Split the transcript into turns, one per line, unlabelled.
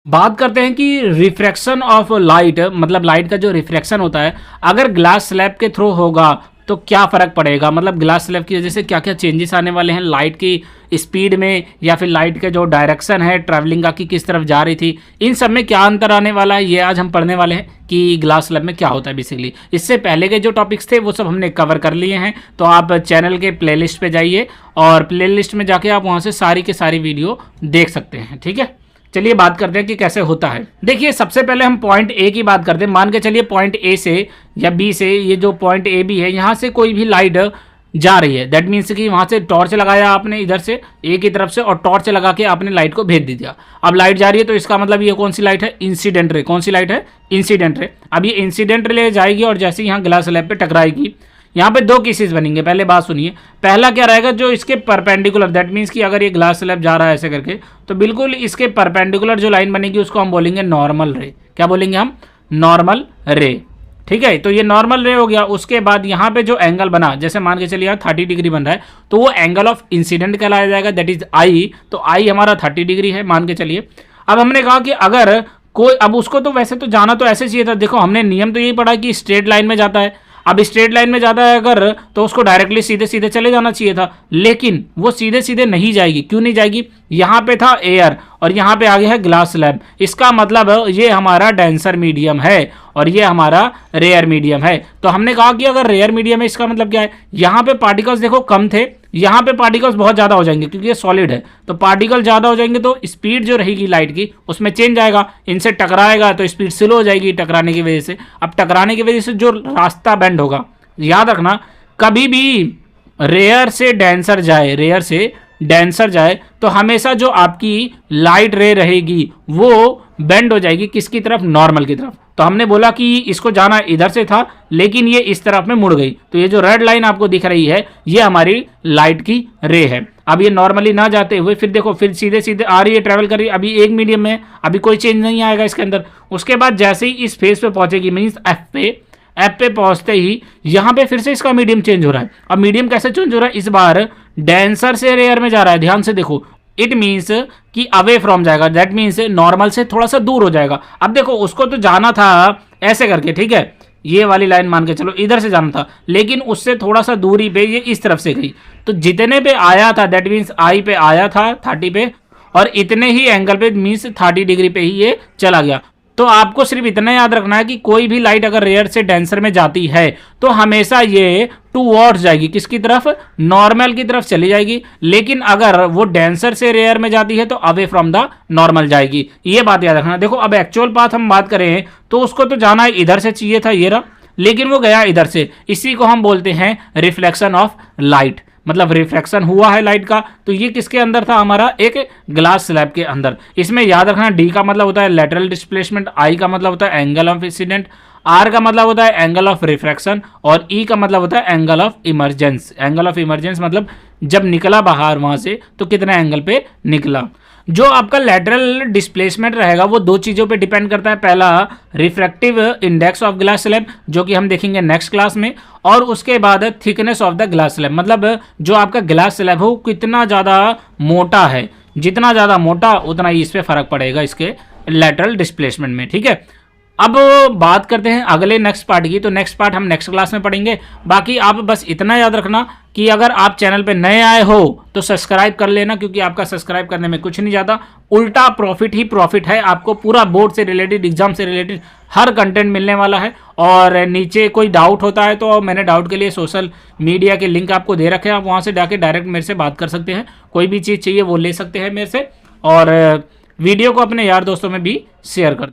बात करते हैं कि रिफ्रैक्शन ऑफ लाइट, मतलब लाइट का जो रिफ्रैक्शन होता है अगर ग्लास स्लैब के थ्रू होगा तो क्या फ़र्क पड़ेगा, मतलब ग्लास स्लैब की वजह से क्या क्या चेंजेस आने वाले हैं लाइट की स्पीड में, या फिर लाइट का जो डायरेक्शन है ट्रैवलिंग का कि किस तरफ जा रही थी, इन सब में क्या अंतर आने वाला है, ये आज हम पढ़ने वाले हैं कि ग्लास स्लैब में क्या होता है बेसिकली। इससे पहले के जो टॉपिक्स थे वो सब हमने कवर कर लिए हैं, तो आप चैनल के प्लेलिस्ट पे जाइए और प्लेलिस्ट में जाके आप वहाँ से सारी के सारी वीडियो देख सकते हैं। ठीक है, चलिए बात करते हैं कि कैसे होता है। देखिए सबसे पहले हम पॉइंट ए की बात करते हैं। मान के चलिए पॉइंट ए से या बी से, ये जो पॉइंट ए बी है यहाँ से कोई भी लाइट जा रही है, दैट मीन्स कि वहाँ से टॉर्च लगाया आपने इधर से ए की तरफ से और टॉर्च लगा के आपने लाइट को भेज दिया। अब लाइट जा रही है तो इसका मतलब ये कौन सी लाइट है, इंसिडेंट रे। कौन सी लाइट है, इंसिडेंट रे। अब ये इंसिडेंट रे जाएगी और जैसे यहाँ ग्लास स्लैब पे टकराएगी, यहाँ पे दो केसेस बनेंगे। पहले बात सुनिए, पहला क्या रहेगा, जो इसके परपेंडिकुलर, दैट मीन्स कि अगर ये ग्लास स्लैब जा रहा है ऐसे करके तो बिल्कुल इसके परपेंडिकुलर जो लाइन बनेगी उसको हम बोलेंगे नॉर्मल रे। क्या बोलेंगे हम, नॉर्मल रे। ठीक है, तो ये नॉर्मल रे हो गया। उसके बाद यहाँ पे जो एंगल बना, जैसे मान के चलिए 30 डिग्री बन रहा है तो वो एंगल ऑफ इंसिडेंट कहलाया जाएगा, दैट इज आई। तो आई हमारा 30 डिग्री है मान के चलिए। अब हमने कहा कि अगर कोई, अब उसको तो वैसे तो जाना तो ऐसे चाहिए था, देखो हमने नियम तो यही पढ़ा कि स्ट्रेट लाइन में जाता है। अब स्ट्रेट लाइन में जाता है अगर तो उसको डायरेक्टली सीधे सीधे चले जाना चाहिए था, लेकिन वो सीधे सीधे नहीं जाएगी। क्यों नहीं जाएगी, यहाँ पे था एयर और यहाँ पे आ गया है ग्लास स्लैब। इसका मतलब ये हमारा डेंसर मीडियम है और ये हमारा रेयर मीडियम है। तो हमने कहा कि अगर रेयर मीडियम है इसका मतलब क्या है, यहाँ पे पार्टिकल्स देखो कम थे, यहाँ पे पार्टिकल्स बहुत ज़्यादा हो जाएंगे क्योंकि ये सॉलिड है। तो पार्टिकल ज़्यादा हो जाएंगे तो स्पीड जो रहेगी लाइट की उसमें चेंज आएगा, इनसे टकराएगा तो स्पीड स्लो हो जाएगी टकराने की वजह से। अब टकराने की वजह से जो रास्ता बेंड होगा, याद रखना कभी भी रेयर से डेंसर जाए, रेयर से डेंसर जाए तो हमेशा जो आपकी लाइट रे रहेगी वो बेंड हो जाएगी किसकी तरफ, नॉर्मल की तरफ। तो हमने बोला कि इसको जाना इधर से था लेकिन ये इस तरफ में मुड़ गई, तो ये जो रेड लाइन आपको दिख रही है ये हमारी लाइट की रे है। अब ये नॉर्मली ना जाते हुए फिर देखो फिर सीधे सीधे आ रही है, ट्रैवल कर रही है, अभी एक मीडियम में, अभी कोई चेंज नहीं आएगा इसके अंदर। उसके बाद जैसे ही इस फेज पे पहुंचेगी, मीन्स एफ पे पहुंचते ही यहाँ पे फिर से इसका मीडियम चेंज हो रहा है। अब मीडियम कैसे चेंज हो रहा है, इस बार डेंसर से रेयर में जा रहा है, ध्यान से देखो। इट मीन्स कि अवे फ्रॉम जाएगा, दैट मीन्स नॉर्मल से थोड़ा सा दूर हो जाएगा। अब देखो उसको तो जाना था ऐसे करके, ठीक है, ये वाली लाइन मान के चलो इधर से जाना था, लेकिन उससे थोड़ा सा दूरी पे ये इस तरफ से गई। तो जितने पे आया था दैट मीन्स आई पे आया था 30 पे, और इतने ही एंगल पे मीन्स 30 डिग्री पे ही ये चला गया। तो आपको सिर्फ इतना याद रखना है कि कोई भी लाइट अगर रेयर से डेंसर में जाती है तो हमेशा ये टूवर्ड्स जाएगी, किसकी तरफ, नॉर्मल की तरफ चली जाएगी। लेकिन अगर वो डेंसर से रेयर में जाती है तो अवे फ्रॉम द नॉर्मल जाएगी, ये बात याद रखना। देखो अब एक्चुअल पाथ हम बात करें तो उसको तो जाना इधर से चाहिए था, ये रहा, लेकिन वो गया इधर से। इसी को हम बोलते हैं रिफ्लेक्शन ऑफ लाइट, मतलब रिफ्रैक्शन हुआ है लाइट का। तो ये किसके अंदर था, हमारा एक ग्लास स्लैब के अंदर। इसमें याद रखना डी का मतलब होता है लैटरल डिस्प्लेसमेंट, आई का मतलब होता है एंगल ऑफ इंसिडेंट, आर का मतलब होता है एंगल ऑफ रिफ्रैक्शन और ई का मतलब होता है angle of emergence. Angle of emergence मतलब जब निकला बाहर वहां से तो कितने एंगल पे निकला। जो आपका लैटरल डिस्प्लेसमेंट रहेगा वो दो चीज़ों पे डिपेंड करता है, पहला refractive index of glass slab जो कि हम देखेंगे नेक्स्ट क्लास में, और उसके बाद thickness of the glass slab, मतलब जो आपका ग्लास स्लैब हो कितना ज़्यादा मोटा है, जितना ज़्यादा मोटा उतना ही इस पर फर्क पड़ेगा इसके लैटरल डिस्प्लेसमेंट में। ठीक है, अब बात करते हैं अगले नेक्स्ट पार्ट की, तो नेक्स्ट पार्ट हम नेक्स्ट क्लास में पढ़ेंगे। बाकी आप बस इतना याद रखना कि अगर आप चैनल पे नए आए हो तो सब्सक्राइब कर लेना, क्योंकि आपका सब्सक्राइब करने में कुछ नहीं जाता, उल्टा प्रॉफिट ही प्रॉफिट है। आपको पूरा बोर्ड से रिलेटेड, एग्जाम से रिलेटेड हर कंटेंट मिलने वाला है। और नीचे कोई डाउट होता है तो मैंने डाउट के लिए सोशल मीडिया के लिंक आपको दे रखे हैं, आप वहाँ से जाके डायरेक्ट मेरे से बात कर सकते हैं। कोई भी चीज़ चाहिए वो ले सकते हैं मेरे से, और वीडियो को अपने यार दोस्तों में भी शेयर कर